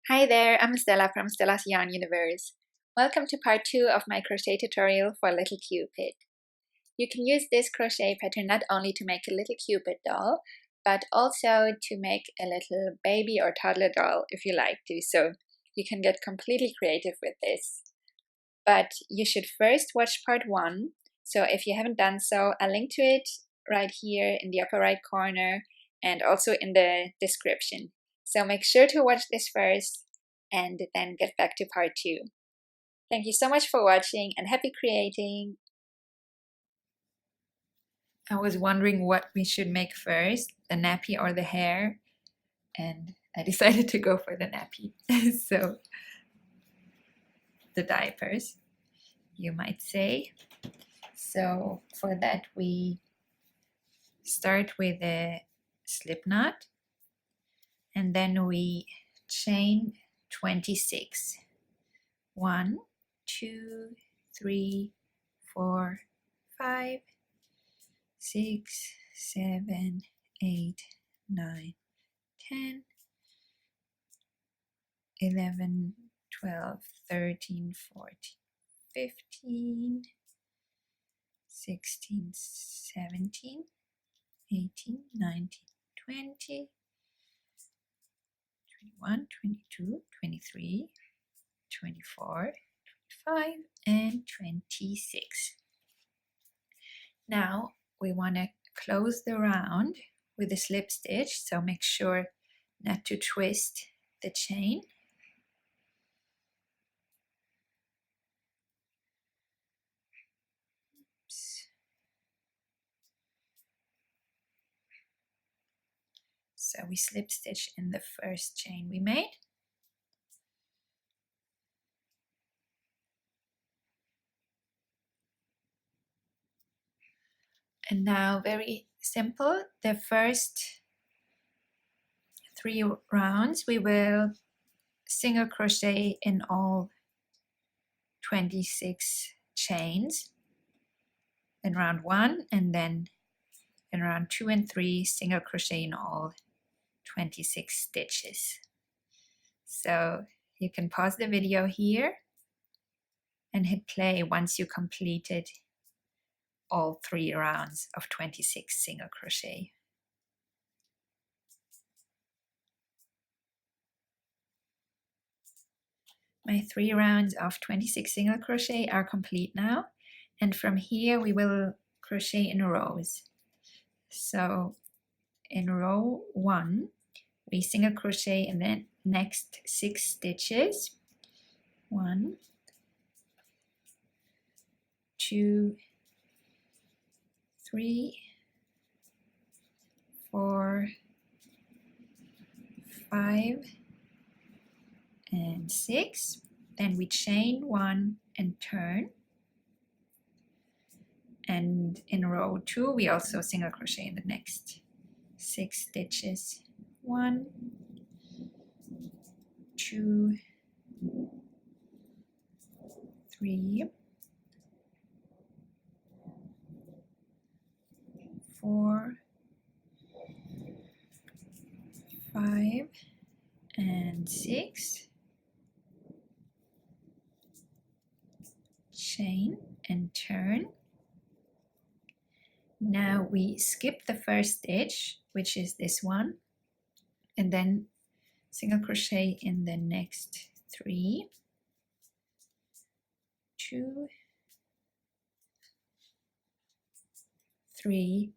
Hi there, I'm Stella from Stella's Yarn Universe. Welcome to part 2 of my crochet tutorial for Little Cupid. You can use this crochet pattern not only to make a little Cupid doll, but also to make a little baby or toddler doll if you like to, so you can get completely creative with this. But you should first watch part 1, so if you haven't done so, I'll link to it right here in the upper right corner and also in the description. So make sure to watch this first and then get back to part 2. Thank you so much for watching and happy creating! I was wondering what we should make first, the nappy or the hair, and I decided to go for the nappy. So, the diapers, you might say. So for that we start with a slip knot and then we chain 26. 1, 2, 3, 4, 5, 6, 7, 8, 9, 10, 11, 12, 13, 14, 15, 16, 17, 18, 19, 20, 21, 22, 23, 24, 25, and 26. Now we want to close the round with a slip stitch, so make sure not to twist the chain. Oops. So we slip stitch in the first chain we made. And now, very simple, the first 3 rounds we will single crochet in all 26 chains in round 1, and then in round 2 and 3 single crochet in all 26 stitches. So you can pause the video here and hit play once you completed all 3 rounds of 26 single crochet. My 3 rounds of 26 single crochet are complete now, and from here we will crochet in rows. So in row 1 we single crochet in the next 6 stitches. 1, 2, 3, 4, 5, and 6. Then we chain 1 and turn. And in row 2 we also single crochet in the next 6 stitches. 1, 2, 3, 4, 5, and 6. Chain and turn. Now we skip the first stitch, which is this one, and then single crochet in the next 3, 2, 3,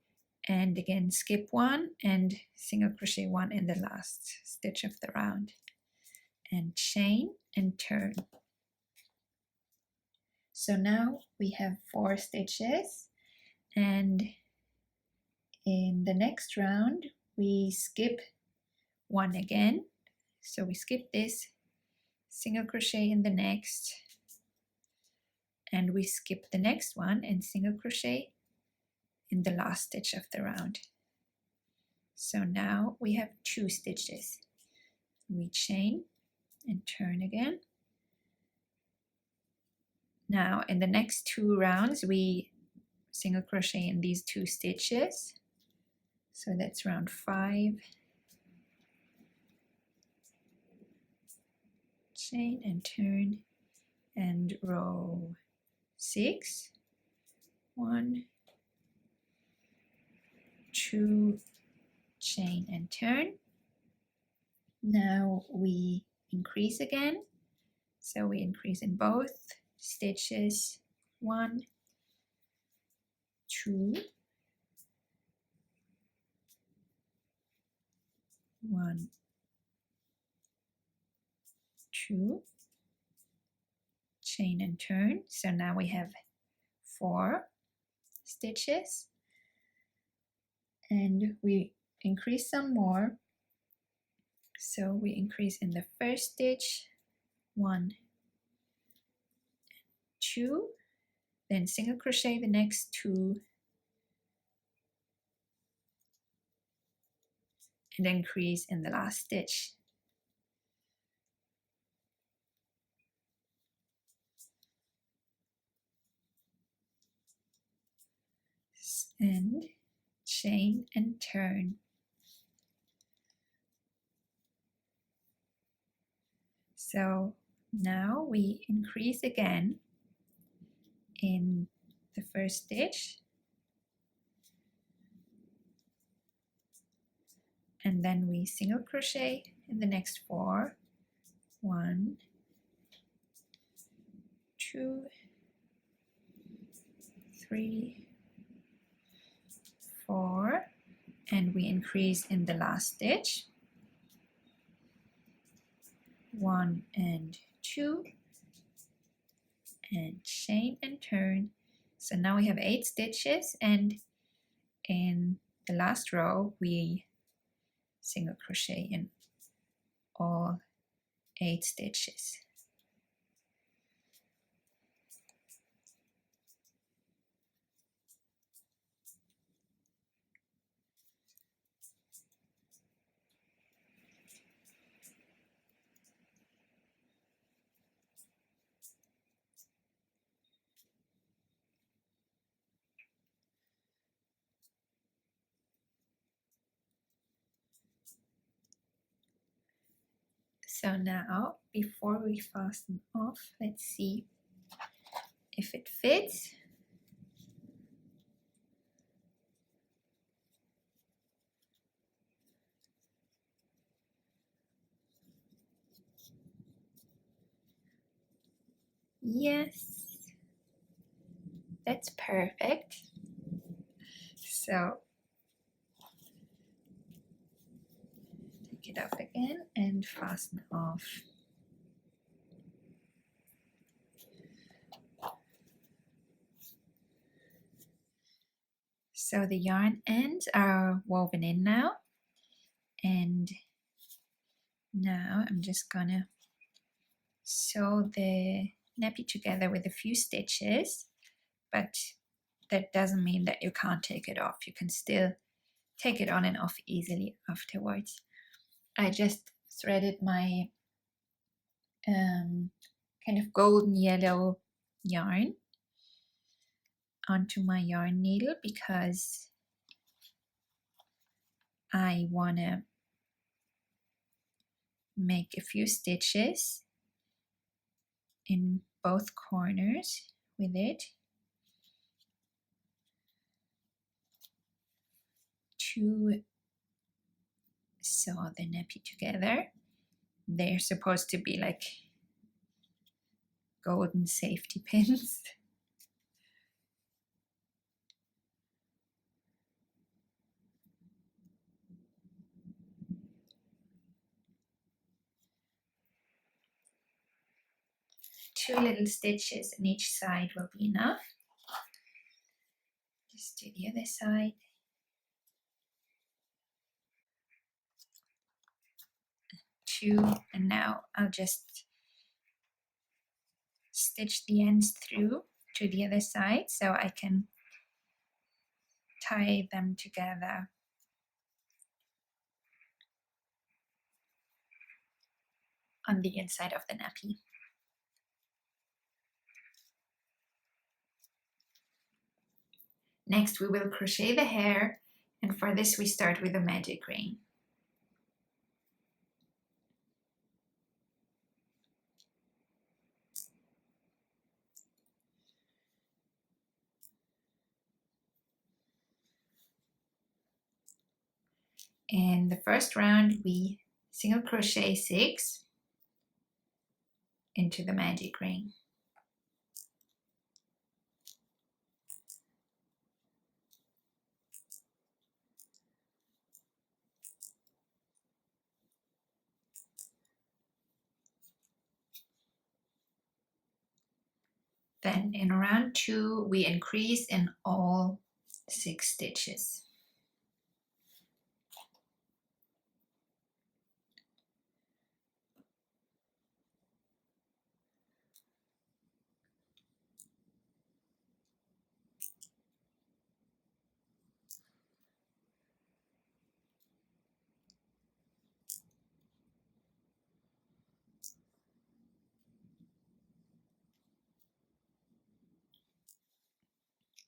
and again skip 1 and single crochet 1 in the last stitch of the round, and chain and turn. So now we have 4 stitches, and in the next round we skip 1 again. So we skip this, single crochet in the next, and we skip the next one and single crochet in the last stitch of the round. So now we have 2 stitches. We chain and turn again. Now in the next 2 rounds we single crochet in these 2 stitches. So that's round 5 chain and turn and row 6, 1, 2, chain and turn. Now we increase again, so we increase in both stitches, 1, 2, 1, 2, chain and turn. So now we have 4 stitches, and we increase some more. So we increase in the first stitch, 1, 2, then single crochet the next 2, and increase in the last stitch. And chain and turn. So now we increase again in the first stitch, and then we single crochet in the next 4, 1, 2, 3, 4, and we increase in the last stitch, 1 and 2, and chain and turn. So now we have 8 stitches, and in the last row we single crochet in all 8 stitches. So now, before we fasten off, let's see if it fits. Yes, that's perfect. So take it up again and fasten off. So the yarn ends are woven in now, and now I'm just gonna sew the nappy together with a few stitches, but that doesn't mean that you can't take it off. You can still take it on and off easily afterwards. I just threaded my kind of golden yellow yarn onto my yarn needle because I want to make a few stitches in both corners with it to sew the nappy together. They're supposed to be like golden safety pins. Two little stitches on each side will be enough. Just do the other side. Two, and now I'll just stitch the ends through to the other side so I can tie them together. On the inside of the nappy. Next we will crochet the hair, and for this we start with a magic ring. In the first round, we single crochet 6 into the magic ring. Then in round 2, we increase in all 6 stitches.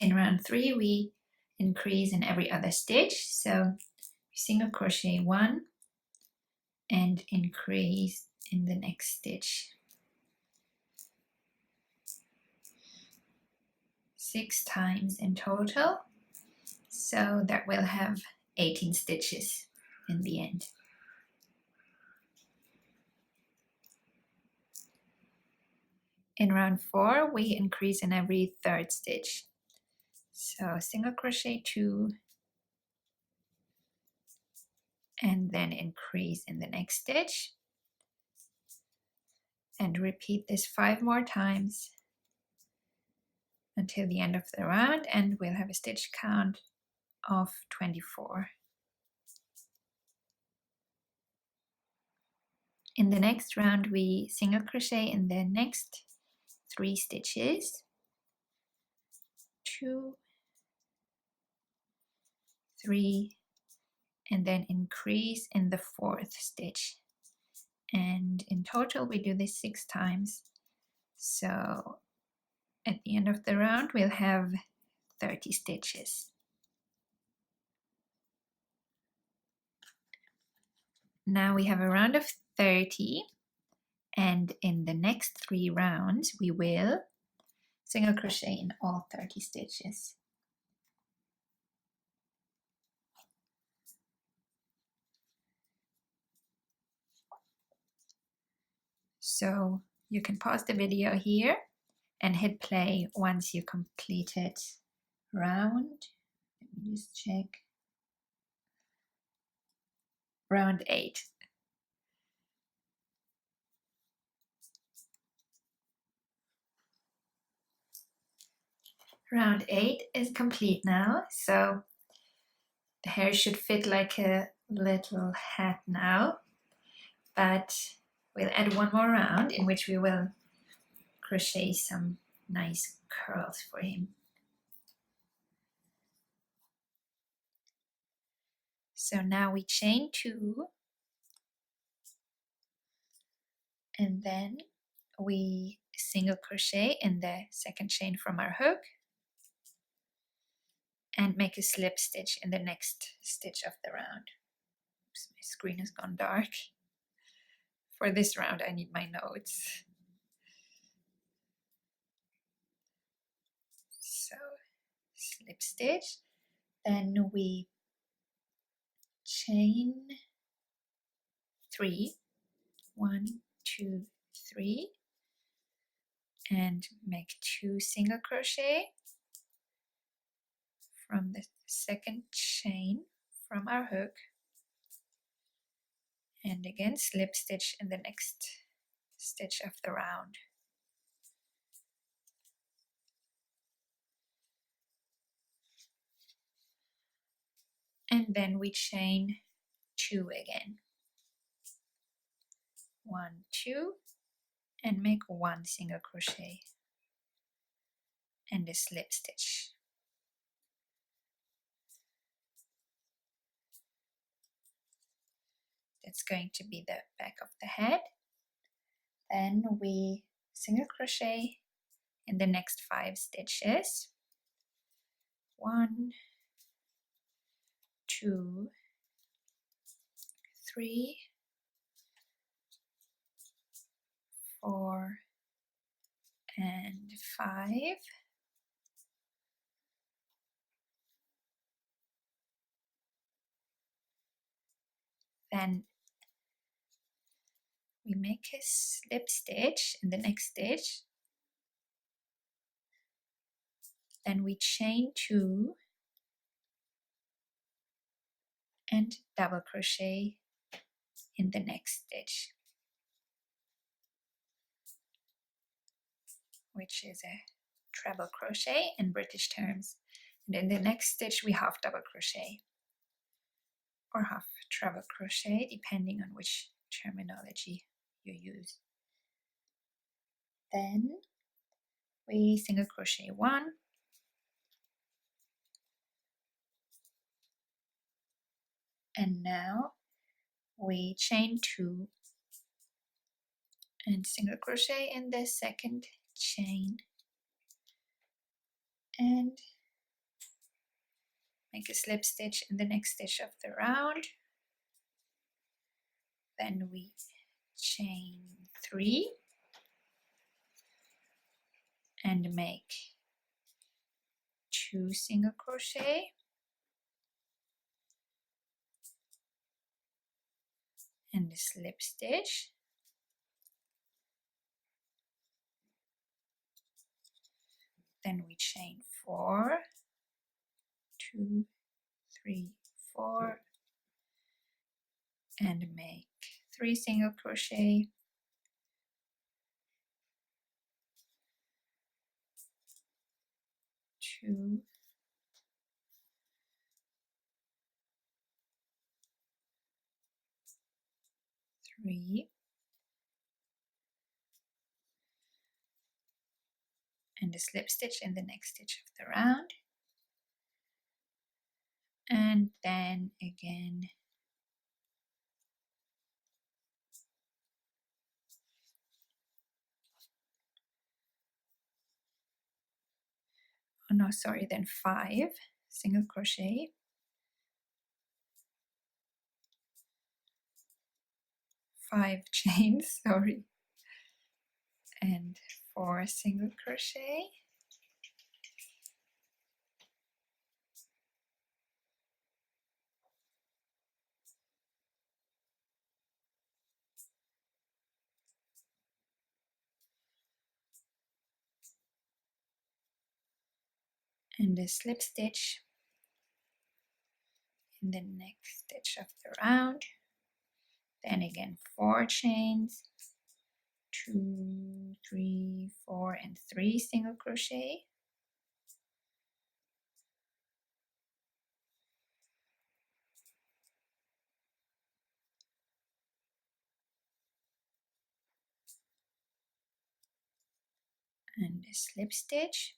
In round 3, we increase in every other stitch. So single crochet 1 and increase in the next stitch. 6 times in total. So that will have 18 stitches in the end. In round 4, we increase in every 3rd stitch. So single crochet 2 and then increase in the next stitch and repeat this 5 more times until the end of the round, and we'll have a stitch count of 24. In the next round, we single crochet in the next 3 stitches, 2, 3, and then increase in the 4th stitch. And in total, we do this 6 times. So at the end of the round, we'll have 30 stitches. Now we have a round of 30, and in the next 3 rounds, we will single crochet in all 30 stitches. So you can pause the video here and hit play once you completed round, let me just check, round 8. Round 8 is complete now, so the hair should fit like a little hat now, but we'll add one more round in which we will crochet some nice curls for him. So now we chain 2 and then we single crochet in the second chain from our hook and make a slip stitch in the next stitch of the round. Oops, my screen has gone dark. For this round I need my notes. So slip stitch, then we chain 3, 1, 2, 3, and make 2 single crochet from the second chain from our hook, and again slip stitch in the next stitch of the round. And then we chain 2 again. 1, 2, and make 1 single crochet and a slip stitch. That's going to be the back of the head. Then we single crochet in the next 5 stitches. 1, 2, 3, 4, and 5. Then we make a slip stitch in the next stitch. Then we chain 2 and double crochet in the next stitch, which is a treble crochet in British terms. And in the next stitch we half double crochet or half treble crochet, depending on which terminology you use. Then we single crochet 1, and now we chain 2 and single crochet in the second chain and make a slip stitch in the next stitch of the round. Then we chain 3 and make 2 single crochet and a slip stitch. Then we chain 4, 2, 3, 4, and make 3 single crochet, 2, 3, and a slip stitch in the next stitch of the round, and then again then 5 single crochet, 5 chains, and 4 single crochet, and a slip stitch in the next stitch of the round. Then again 4 chains, 2, 3, 4, and 3 single crochet, and a slip stitch,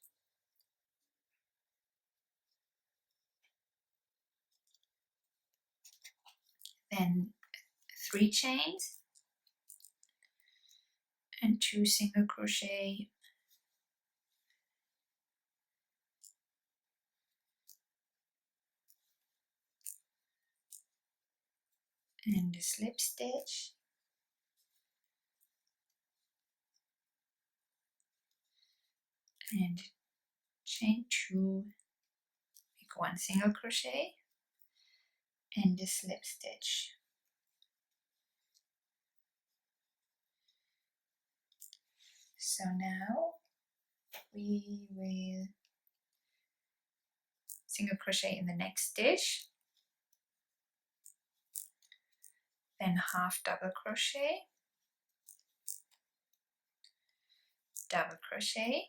then 3 chains and 2 single crochet, and a slip stitch, and chain 2, make 1 single crochet and a slip stitch. So now we will single crochet in the next stitch, then half double crochet, double crochet,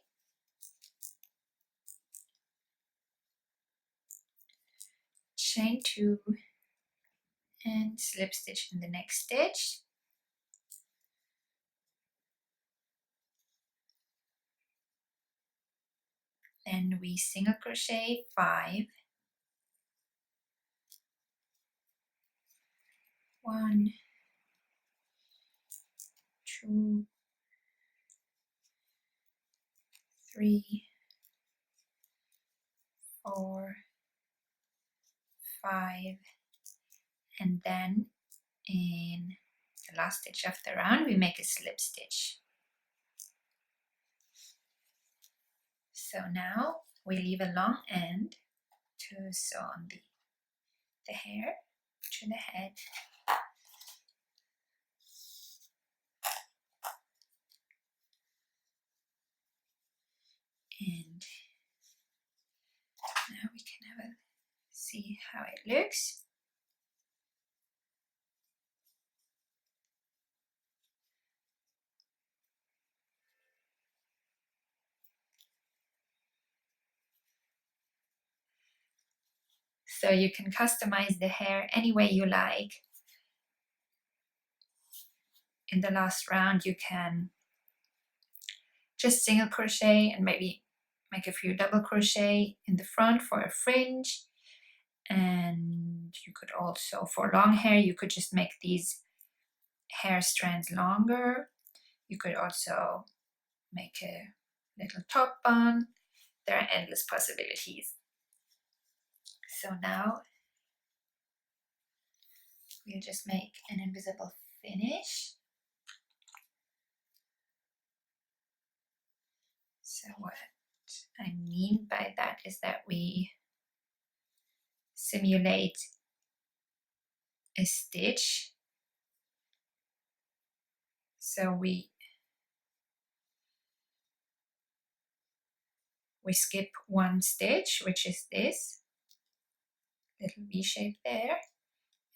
chain 2 and slip stitch in the next stitch, then we single crochet 5, 1, 2, 3, 4, 5, and then in the last stitch of the round we make a slip stitch. So now we leave a long end to sew on the hair to the head, how it looks. So you can customize the hair any way you like. In the last round, you can just single crochet and maybe make a few double crochet in the front for a fringe. And you could also, for long hair, you could just make these hair strands longer. You could also make a little top bun. There are endless possibilities. So now we'll just make an invisible finish. So what I mean by that is that we simulate a stitch. So we skip one stitch, which is this little V shape there,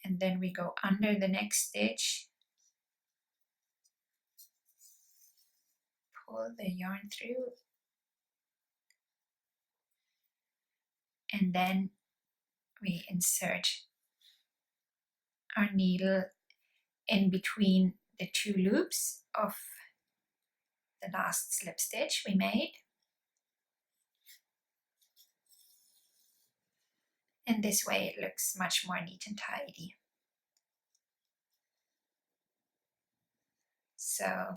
and then we go under the next stitch, pull the yarn through, and then we insert our needle in between the two loops of the last slip stitch we made. And this way it looks much more neat and tidy. So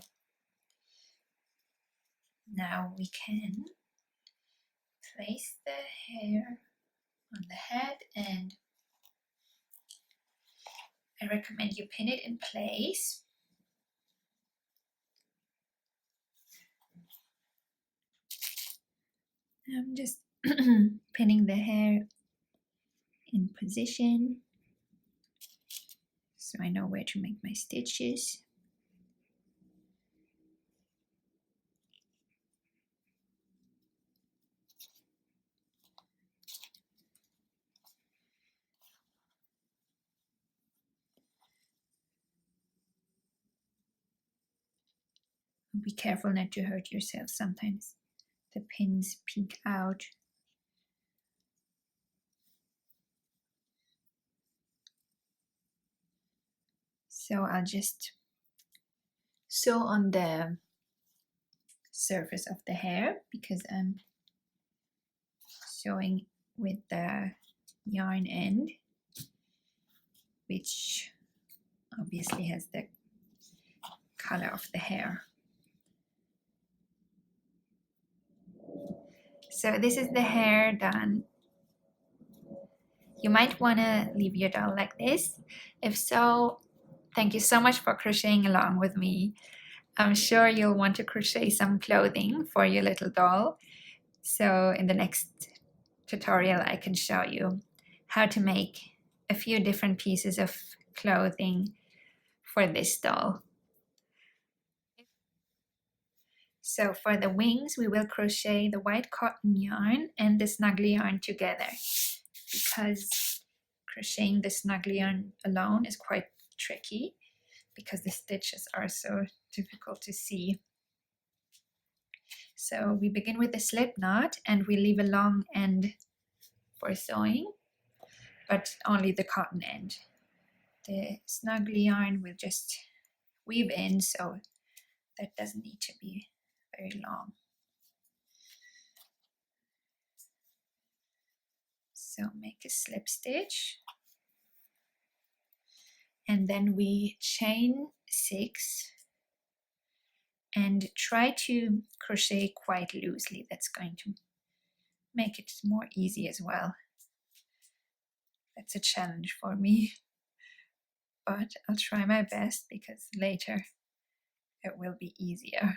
now we can place the hair on the head, and I recommend you pin it in place. I'm just pinning the hair in position so I know where to make my stitches. Be careful not to hurt yourself. Sometimes the pins peek out. So I'll just sew on the surface of the hair because I'm sewing with the yarn end, which obviously has the color of the hair. So this is the hair done. You might want to leave your doll like this. If so, thank you so much for crocheting along with me. I'm sure you'll want to crochet some clothing for your little doll. So in the next tutorial, I can show you how to make a few different pieces of clothing for this doll. So for the wings, we will crochet the white cotton yarn and the snuggly yarn together, because crocheting the snuggly yarn alone is quite tricky because the stitches are so difficult to see. So we begin with the slip knot and we leave a long end for sewing, but only the cotton end. The snuggly yarn will just weave in, so that doesn't need to be very long. So make a slip stitch, and then we chain 6 and try to crochet quite loosely. That's going to make it more easy as well. That's a challenge for me, but I'll try my best because later it will be easier.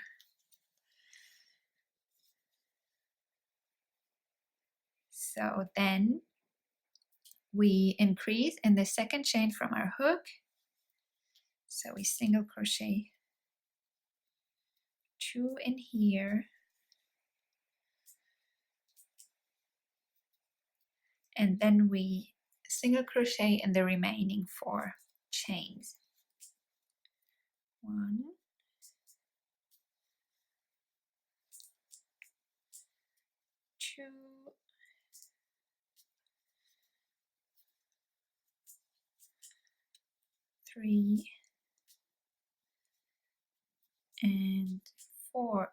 So then we increase in the second chain from our hook. So we single crochet 2 in here, and then we single crochet in the remaining 4 chains. 1, 2, 3, and 4.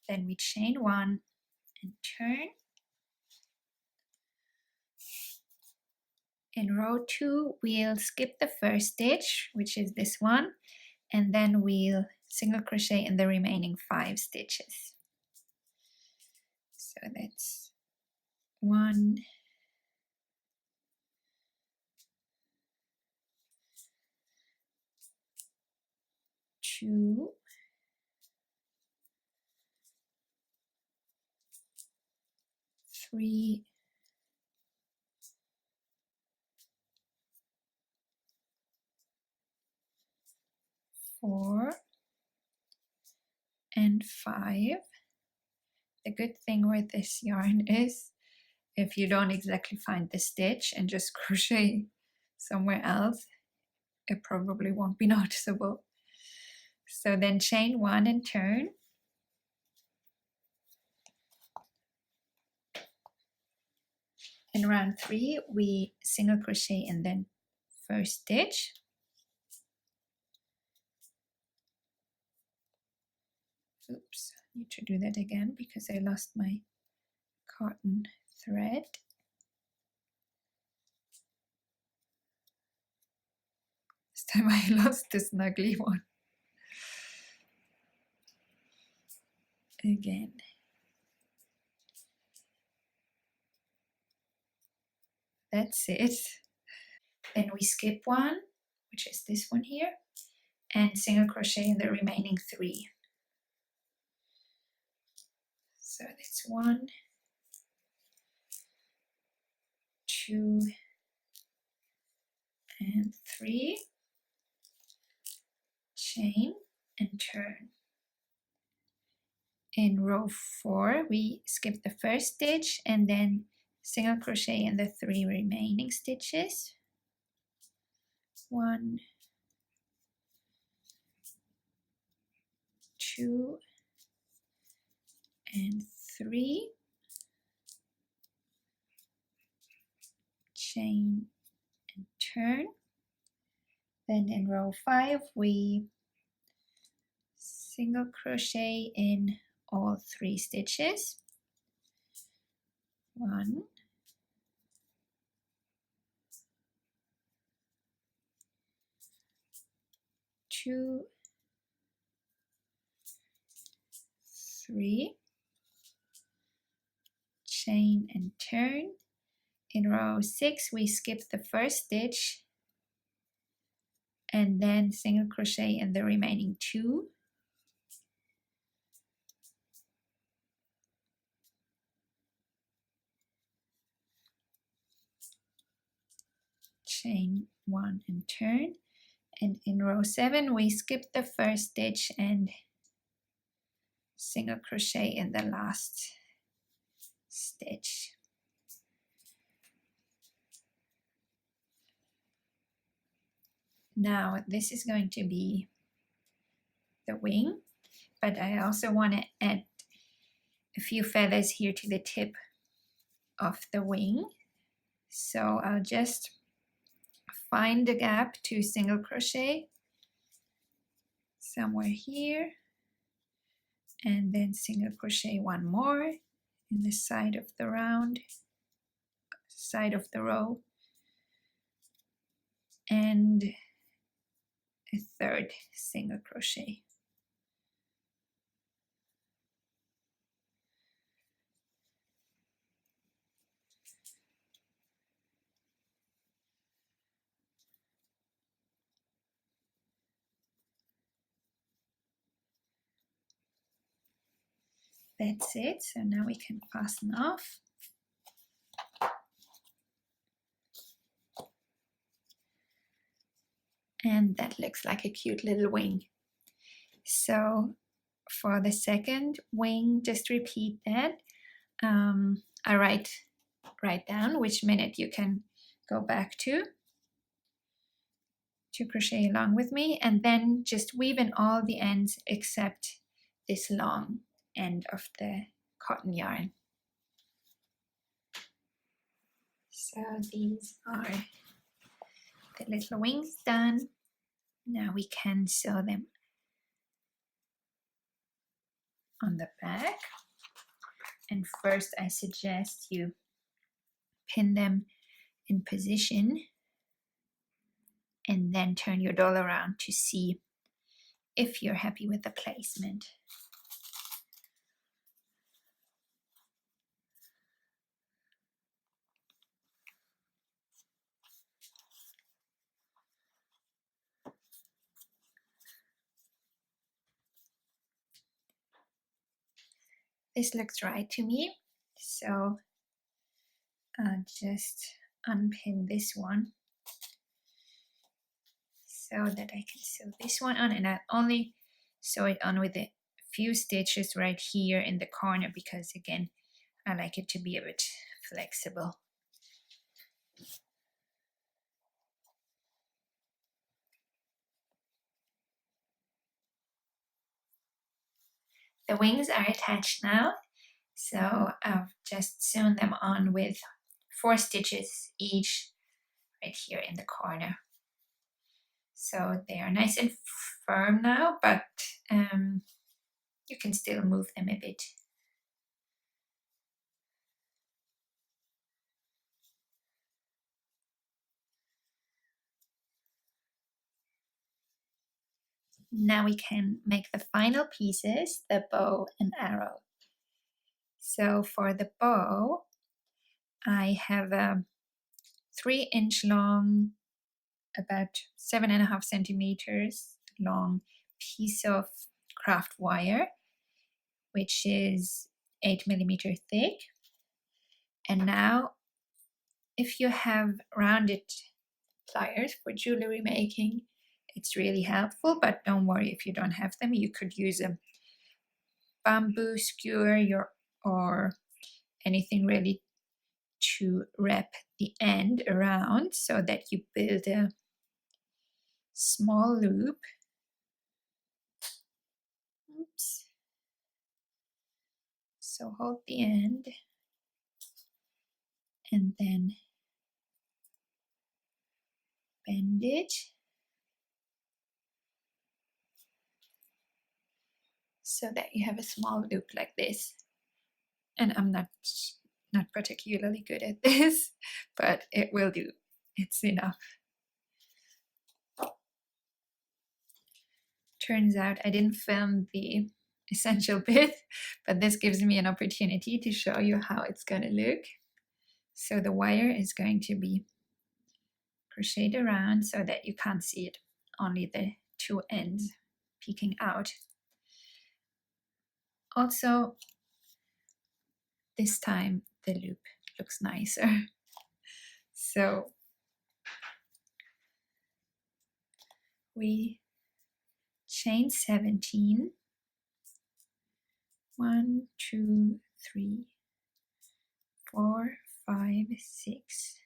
Then we chain 1 and turn. In row 2, we'll skip the first stitch, which is this one, and then we'll single crochet in the remaining 5 stitches. So that's 1, 2, 3, 4, and 5. The good thing with this yarn is if you don't exactly find the stitch and just crochet somewhere else, it probably won't be noticeable. So then chain 1 and turn. In round 3, we single crochet in the first stitch. Oops, I need to do that again because I lost my cotton thread. This time I lost the snuggly one. Again. That's it. Then we skip 1, which is this one here, and single crochet in the remaining 3. So that's 1, 2, and 3. Chain and turn. In row 4, we skip the first stitch and then single crochet in the 3 remaining stitches. 1, 2, and 3. Chain and turn. Then in row 5, we single crochet in all 3 stitches. 1, 2, 3. Chain and turn. In row 6, we skip the first stitch and then single crochet in the remaining 2. Chain 1 and turn. And in row 7, we skip the first stitch and single crochet in the last stitch. Now this is going to be the wing, but I also want to add a few feathers here to the tip of the wing. So I'll just find the gap to single crochet somewhere here, and then single crochet 1 more in the side of the row, and a 3rd single crochet. That's it. So now we can fasten off. And that looks like a cute little wing. So for the second wing, just repeat that. I write write down which minute you can go back to crochet along with me, and then just weave in all the ends except this long end of the cotton yarn. So these are the little wings done. Now we can sew them on the back, and first I suggest you pin them in position and then turn your doll around to see if you're happy with the placement. This looks right to me, so I'll just unpin this one so that I can sew this one on, and I'll only sew it on with a few stitches right here in the corner because again I like it to be a bit flexible. The wings are attached now, so I've just sewn them on with 4 stitches each right here in the corner. So they are nice and firm now, but you can still move them a bit. Now we can make the final pieces, the bow and arrow. So for the bow, I have a 3-inch long, about 7.5 centimeters long piece of craft wire, which is 8 millimeter thick. And now, if you have rounded pliers for jewelry making, it's really helpful, but don't worry if you don't have them. You could use a bamboo skewer or anything really to wrap the end around so that you build a small loop. Oops. So hold the end and then bend it so that you have a small loop like this. And I'm not particularly good at this, but it will do. It's enough. Turns out I didn't film the essential bit, but this gives me an opportunity to show you how it's going to look. So the wire is going to be crocheted around so that you can't see it, only the 2 ends peeking out. Also, this time the loop looks nicer. So we chain 17. 1, 2, 3, 4, 5, 6,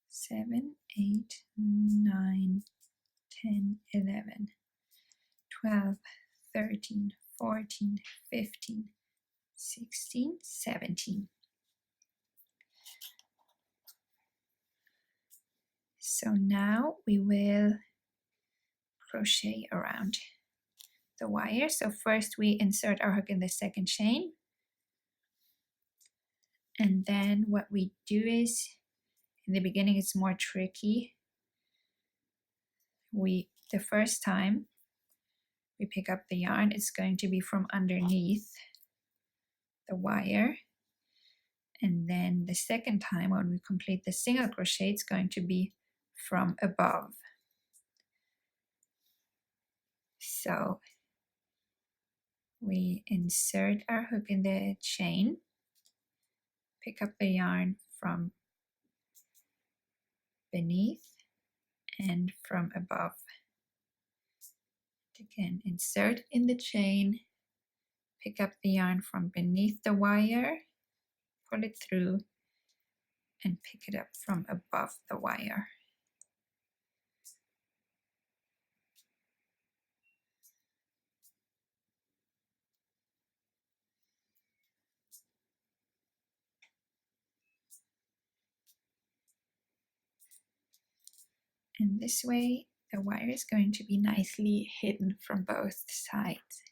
7, 8, 9, 10, 11, 12, 13, 14, 15, 16, 17. So now we will crochet around the wire. So first we insert our hook in the second chain, and then what we do is, in the beginning it's more tricky. The first time we pick up the yarn, it's going to be from underneath the wire, and then the second time when we complete the single crochet, it's going to be from above. So we insert our hook in the chain, pick up the yarn from beneath and from above. Again, insert in the chain, pick up the yarn from beneath the wire, pull it through, and pick it up from above the wire. And this way the wire is going to be nicely hidden from both sides.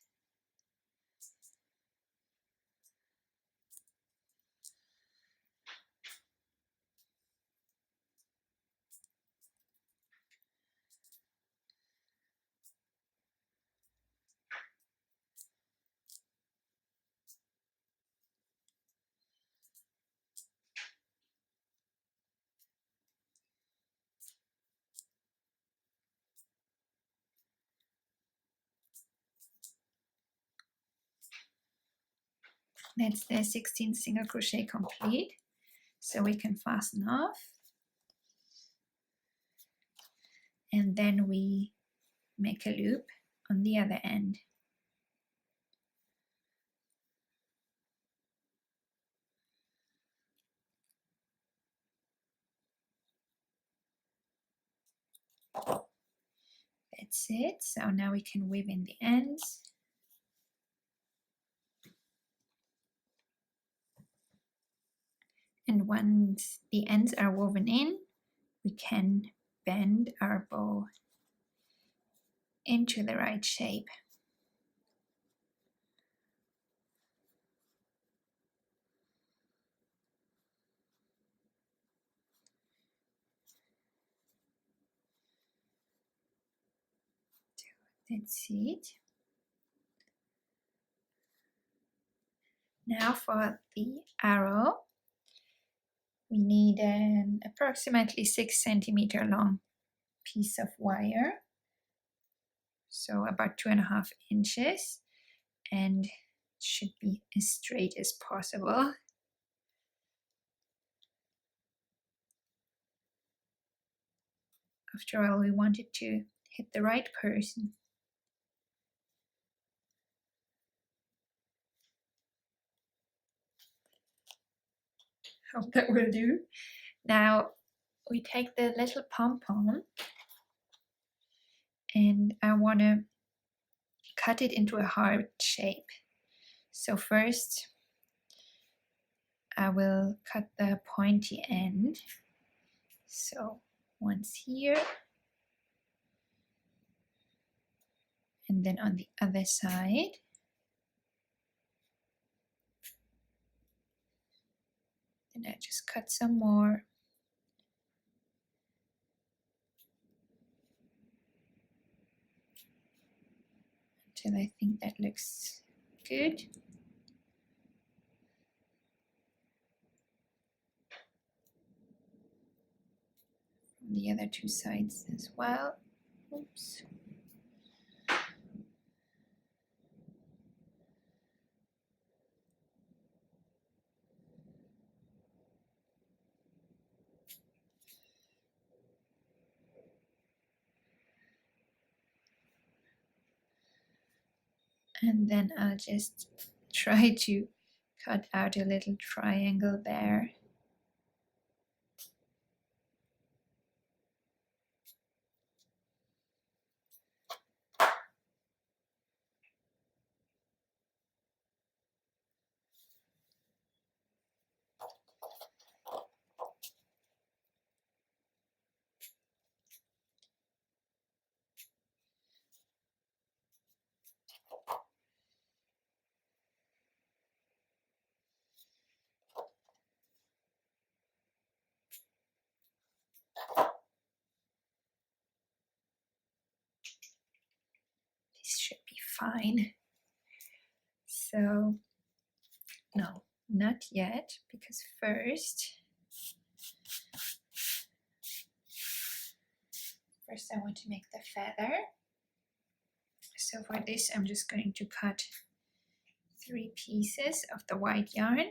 That's the 16 single crochet complete, so we can fasten off, and then we make a loop on the other end. That's it. So now we can weave in the ends. And once the ends are woven in, we can bend our bow into the right shape. That's it. Now for the arrow, we need an approximately 6 centimeter long piece of wire, so about 2.5 inches, and it should be as straight as possible. After all, we want it to hit the right person. Hope that will do. Now we take the little pom-pom and I want to cut it into a heart shape. So first I will cut the pointy end. So once here and then on the other side. And I just cut some more. Until I think that looks good. From the other two sides as well. Oops. And then I'll just try to cut out a little triangle there. This should be fine. So, no, not yet, because first I want to make the feather. So for this, I'm just going to cut 3 pieces of the white yarn.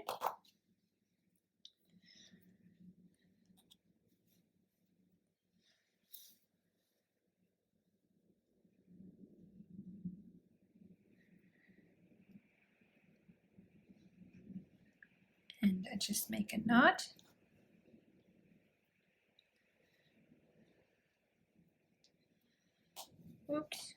And I just make a knot. Oops.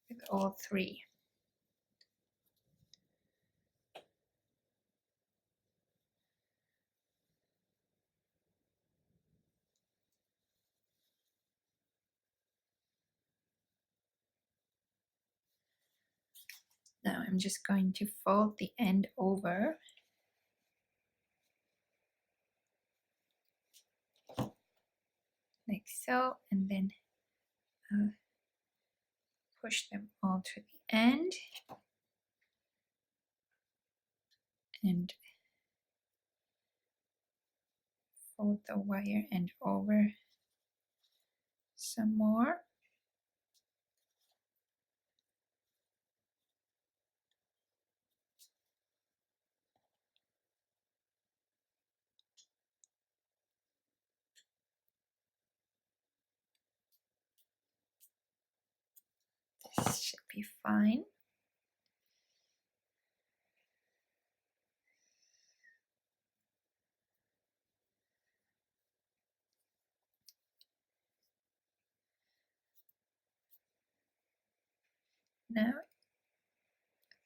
With all three. Now I'm just going to fold the end over. Like so, and then push them all to the end. And fold the wire end over some more. This should be fine. Now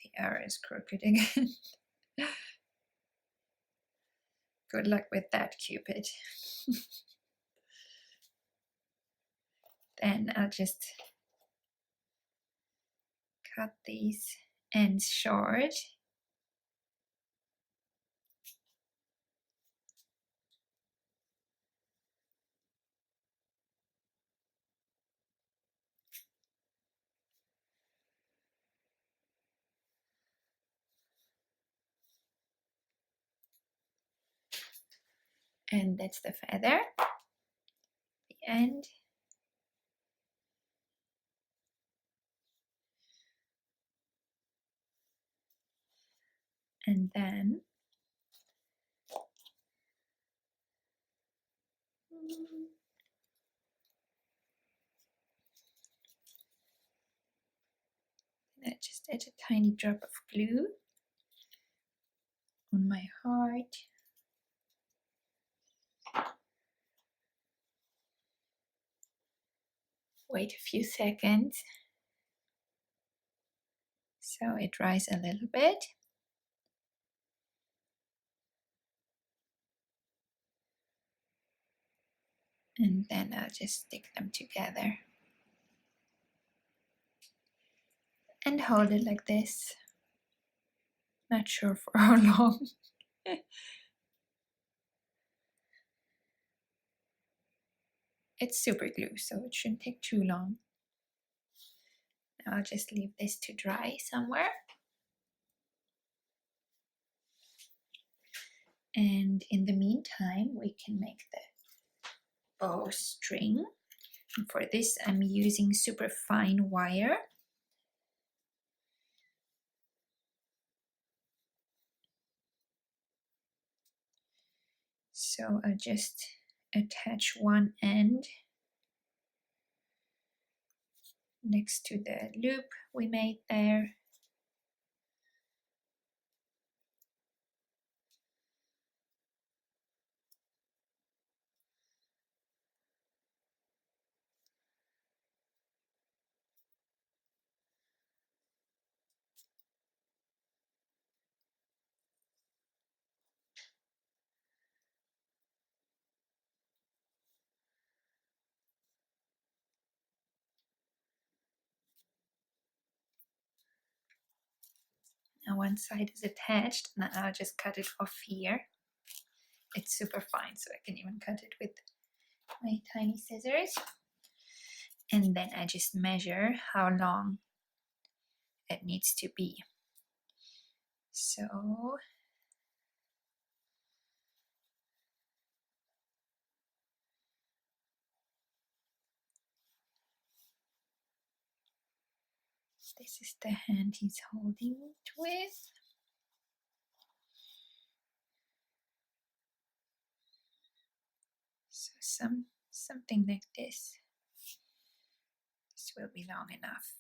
the arrow is crooked again. Good luck with that, Cupid. Then I'll just cut these ends short. And that's the feather, the end. And then I just add a tiny drop of glue on my heart. Wait a few seconds so it dries a little bit. And then I'll just stick them together and hold it like this. Not sure for how long. It's super glue, so it shouldn't take too long. Now I'll just leave this to dry somewhere. And in the meantime, we can make the bowstring. And for this, I'm using super fine wire. So I'll just attach one end next to the loop we made there. Now one side is attached, and I'll just cut it off here. It's super fine, so I can even cut it with my tiny scissors. And then I just measure how long it needs to be. So this is the hand he's holding it with. So something like this. This will be long enough.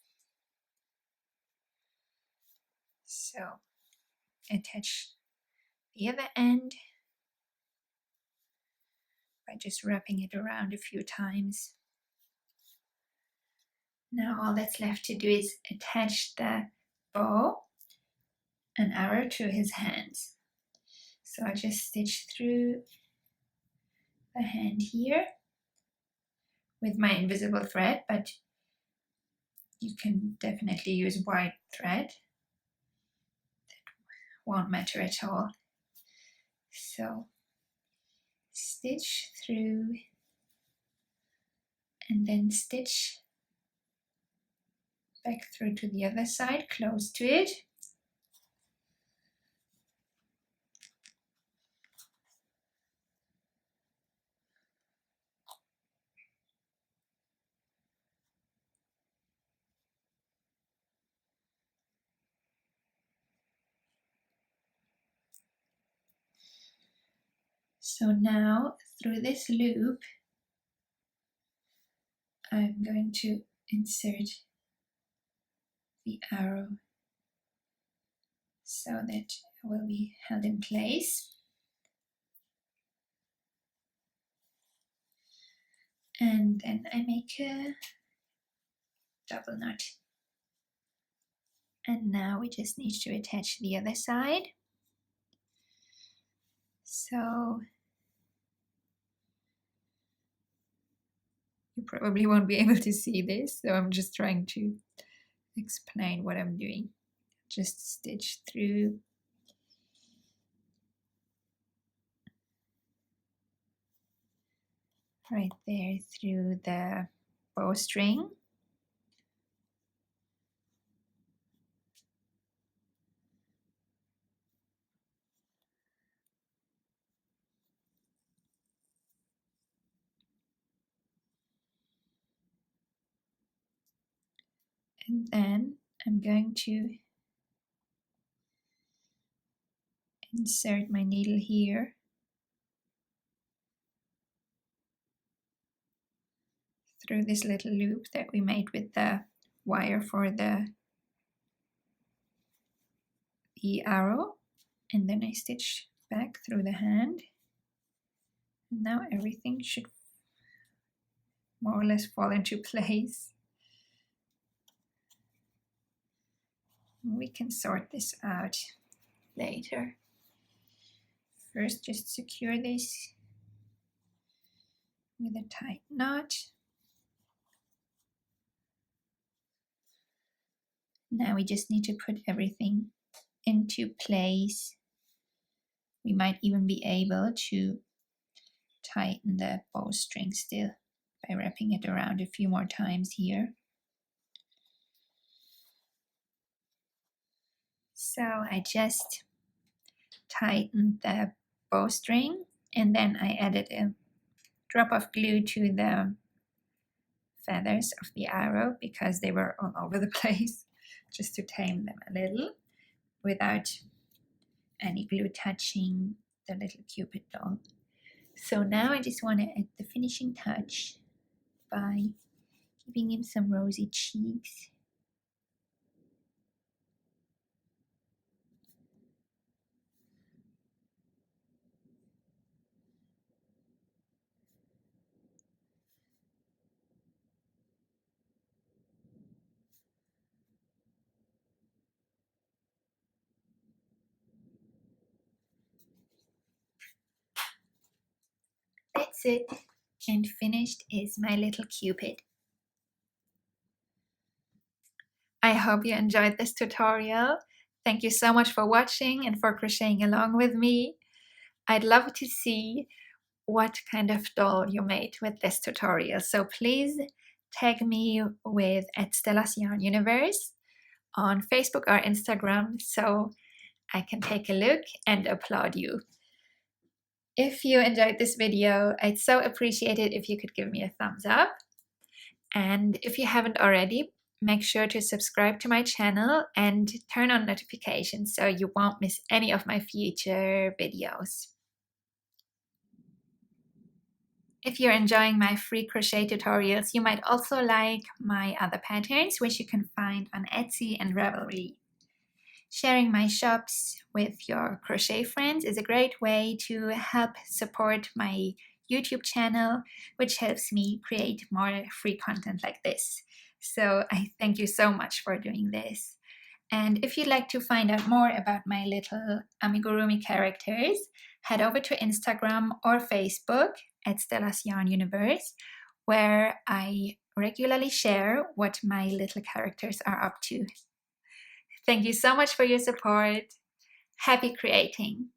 So attach the other end by just wrapping it around a few times. Now all that's left to do is attach the bow and arrow to his hands. So I just stitch through the hand here with my invisible thread, but you can definitely use white thread. That won't matter at all. So stitch through and then stitch back through to the other side, close to it. So now through this loop, I'm going to insert the arrow so that it will be held in place. And then I make a double knot. And now we just need to attach the other side. So you probably won't be able to see this, so I'm just trying to explain what I'm doing. Just stitch through right there through the bowstring. And then I'm going to insert my needle here through this little loop that we made with the wire for the arrow, and then I stitch back through the hand. And now everything should more or less fall into place. We can sort this out later. First, just secure this with a tight knot. Now we just need to put everything into place. We might even be able to tighten the bowstring still by wrapping it around a few more times here. So I just tightened the bowstring and then I added a drop of glue to the feathers of the arrow because they were all over the place, just to tame them a little without any glue touching the little Cupid doll. So now I just want to add the finishing touch by giving him some rosy cheeks. That's it, and finished is my little Cupid. I hope you enjoyed this tutorial. Thank you so much for watching and for crocheting along with me. I'd love to see what kind of doll you made with this tutorial, so please tag me with @StellasYarnUniverse on Facebook or Instagram so I can take a look and applaud you. If you enjoyed this video, I'd so appreciate it if you could give me a thumbs up. And if you haven't already, make sure to subscribe to my channel and turn on notifications so you won't miss any of my future videos. If you're enjoying my free crochet tutorials, you might also like my other patterns, which you can find on Etsy and Ravelry. Sharing my shops with your crochet friends is a great way to help support my YouTube channel, which helps me create more free content like this. So I thank you so much for doing this. And if you'd like to find out more about my little amigurumi characters, head over to Instagram or Facebook at Stella's Yarn Universe, where I regularly share what my little characters are up to. Thank you so much for your support. Happy creating!